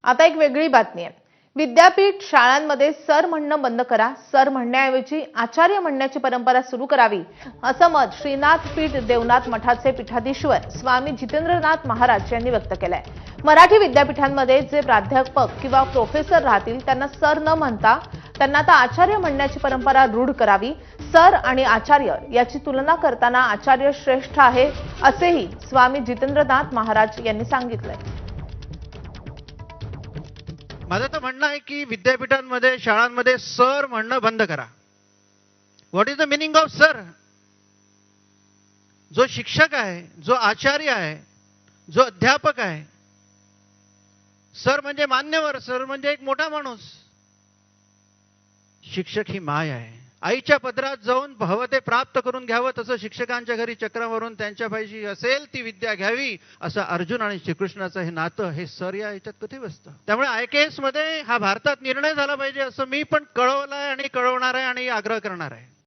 आता एक वेगळी बातमी आहे। विद्यापीठ शाळांमध्ये सर म्हणणं बंद करा, सर म्हणण्याऐवजी आचार्य म्हणण्याची परंपरा सुरू करावी, असं मत श्रीनाथ पीठ देवनाथ मठाचे पीठाधीश्वर स्वामी जितेंद्रनाथ महाराज यांनी व्यक्त केलंय। मराठी विद्यापीठांमध्ये जे प्राध्यापक किंवा प्रोफेसर राहतील त्यांना सर न म्हणता त्यांना आता आचार्य म्हणण्याची परंपरा रूढ करावी। सर आणि आचार्य याची तुलना करताना आचार्य श्रेष्ठ आहे, असेही स्वामी जितेंद्रनाथ महाराज यांनी सांगितलंय। माझं तर म्हणणं आहे की विद्यापीठांमध्ये शाळांमध्ये सर म्हणणं बंद करा। What is the meaning of sir? जो शिक्षक आहे, जो आचार्य आहे, जो अध्यापक आहे, सर म्हणजे मान्यवर, सर म्हणजे एक मोठा माणूस। शिक्षक ही माय आहे। आईच्या पदरात जाऊन हवं ते प्राप्त करून घ्यावं, तसं शिक्षकांच्या घरी चक्रावरून त्यांच्या पाहिजे असेल ती विद्या घ्यावी, असं अर्जुन आणि श्रीकृष्णाचं हे नातं हे सर या याच्यात कधी बसतं? त्यामुळे IKS मध्ये हा भारतात निर्णय झाला पाहिजे, असं मी पण कळवलंय आणि कळवणार आहे आणि आग्रह करणार आहे।